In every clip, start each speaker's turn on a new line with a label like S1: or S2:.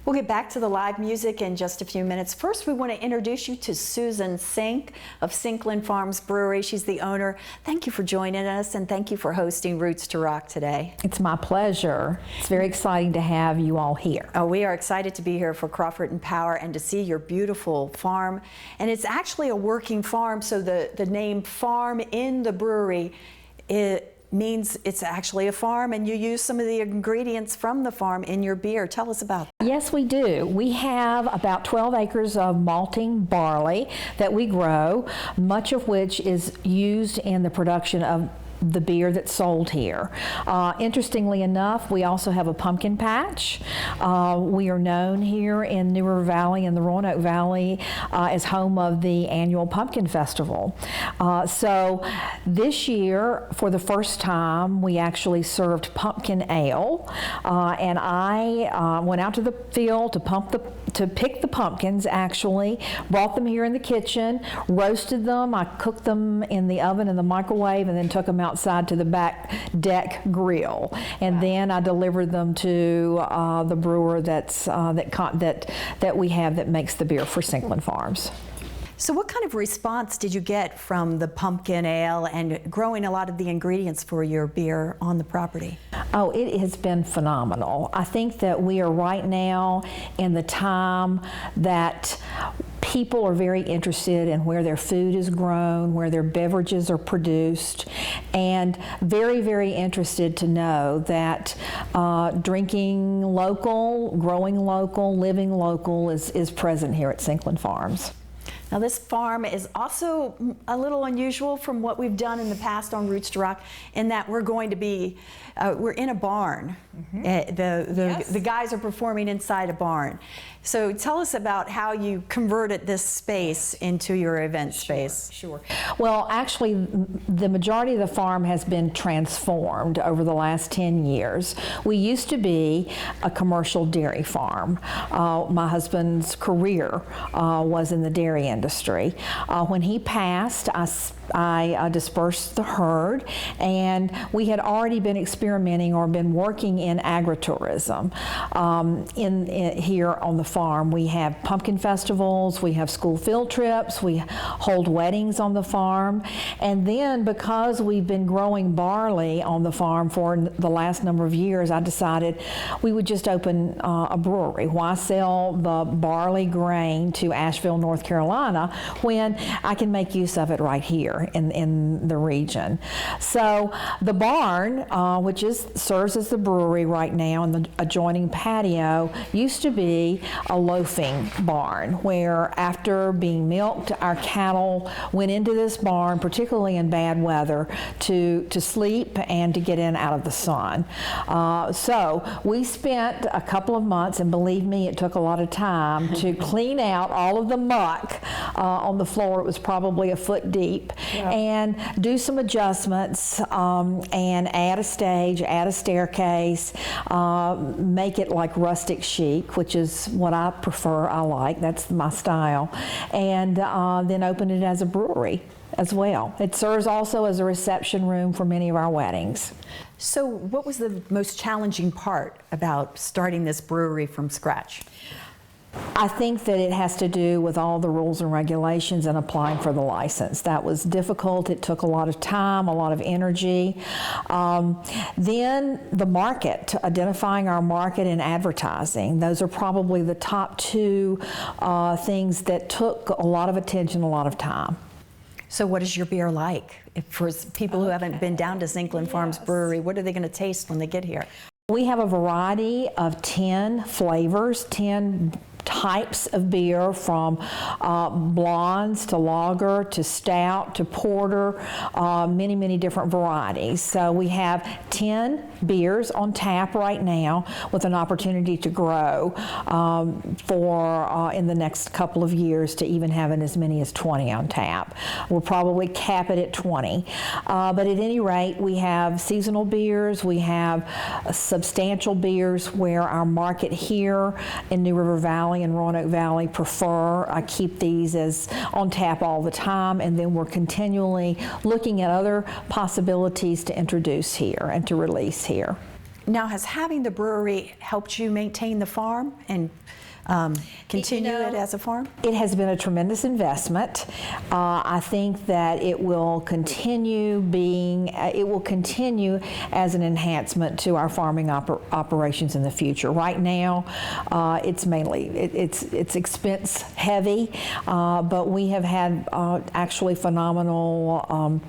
S1: We'll get back to the live music in just a few minutes. First, we want to introduce you to Susan Sink of Sinklin Farms Brewery. She's the owner. Thank you for joining us, and thank you for hosting Roots to Rock today.
S2: It's my pleasure. It's very exciting to have you all here.
S1: Oh, we are excited to be here for Crawford and Power and to see your beautiful farm. And it's actually a working farm, so the name Farm in the Brewery, it means it's actually a farm, and you use some of the ingredients from the farm in your beer. Tell us about that.
S2: Yes, we do. We have about 12 acres of malting barley that we grow, much of which is used in the production of the beer that's sold here. Interestingly enough, we also have a pumpkin patch. We are known here in New River Valley and the Roanoke Valley as home of the annual Pumpkin Festival. So this year, for the first time, we actually served pumpkin ale, and I went out to the field to pick the pumpkins, actually, brought them here in the kitchen, roasted them. I cooked them in the oven in the microwave, and then took them outside to the back deck grill, and then I delivered them to the brewer that we have that makes the beer for Sinklin Farms.
S1: So what kind of response did you get from the pumpkin ale and growing a lot of the ingredients for your beer on the property?
S2: Oh, it has been phenomenal. I think that we are right now in the time that people are very interested in where their food is grown, where their beverages are produced, and very, very interested to know that drinking local, growing local, living local is present here at Sinklin Farms.
S1: Now, this farm is also a little unusual from what we've done in the past on Roots to Rock, in that we're going to be, we're in a barn.
S2: Yes.
S1: The guys are performing inside a barn. So tell us about how you converted this space into your event space.
S2: Sure. Well, actually, the majority of the farm has been transformed over the last 10 years. We used to be a commercial dairy farm. My husband's career was in the dairy industry. When he passed, I dispersed the herd, and we had already been experimenting or been working in agritourism here on the farm. We have pumpkin festivals, we have school field trips, we hold weddings on the farm, and then because we've been growing barley on the farm for the last number of years, I decided we would just open a brewery. Why sell the barley grain to Asheville, North Carolina, when I can make use of it right here in the region? So the barn, which serves as the brewery right now, and the adjoining patio, used to be a loafing barn where, after being milked, our cattle went into this barn, particularly in bad weather, to sleep and to get in out of the sun. So we spent a couple of months, and believe me, it took a lot of time to clean out all of the muck on the floor. It was probably a foot deep. Yeah. And do some adjustments and add a stage, add a staircase, make it like rustic chic, which is what I prefer, I like, that's my style, and then open it as a brewery as well. It serves also as a reception room for many of our weddings.
S1: So what was the most challenging part about starting this brewery from scratch?
S2: I think that it has to do with all the rules and regulations and applying for the license. That was difficult. It took a lot of time, a lot of energy. Then the market, identifying our market and advertising. Those are probably the top two things that took a lot of attention, a lot of time.
S1: So what is your beer like? For people who haven't been down to Sinklin Farms Brewery, what are they going to taste when they get here?
S2: We have a variety of 10 flavors, 10 types of beer, from blondes to lager to stout to porter, many, many different varieties. So we have 10 beers on tap right now, with an opportunity to grow in the next couple of years to even having as many as 20 on tap. We'll probably cap it at 20. But at any rate, we have seasonal beers, we have substantial beers where our market here in New River Valley and Roanoke Valley prefer. I keep these as on tap all the time, and then we're continually looking at other possibilities to introduce here and to release here.
S1: Now, has having the brewery helped you maintain the farm and continue it as a farm?
S2: It has been a tremendous investment. I think that it will continue as an enhancement to our farming operations in the future. Right now, it's mainly, it's expense heavy, but we have had actually phenomenal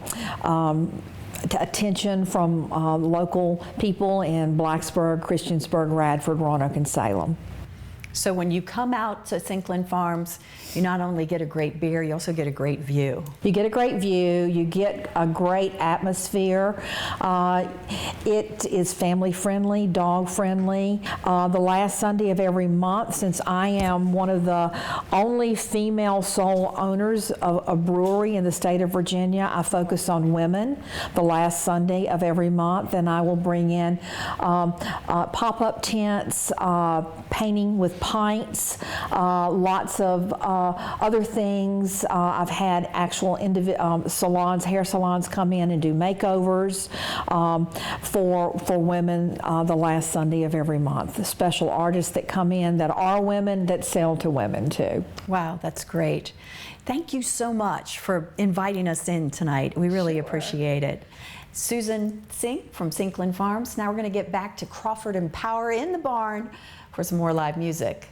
S2: attention from local people in Blacksburg, Christiansburg, Radford, Roanoke, and Salem.
S1: So when you come out to Sinklin Farms, you not only get a great beer, you also get a great view.
S2: You get a great view, you get a great atmosphere. It is family friendly, dog friendly. The last Sunday of every month, since I am one of the only female sole owners of a brewery in the state of Virginia, I focus on women the last Sunday of every month, and I will bring in pop-up tents, painting with pints, lots of other things. I've had actual salons, hair salons come in and do makeovers for women the last Sunday of every month. Special artists that come in that are women that sell to women too.
S1: Wow, that's great. Thank you so much for inviting us in tonight. We really appreciate it. Susan Sink from Sinklin Farms. Now we're going to get back to Crawford and Power in the barn for some more live music.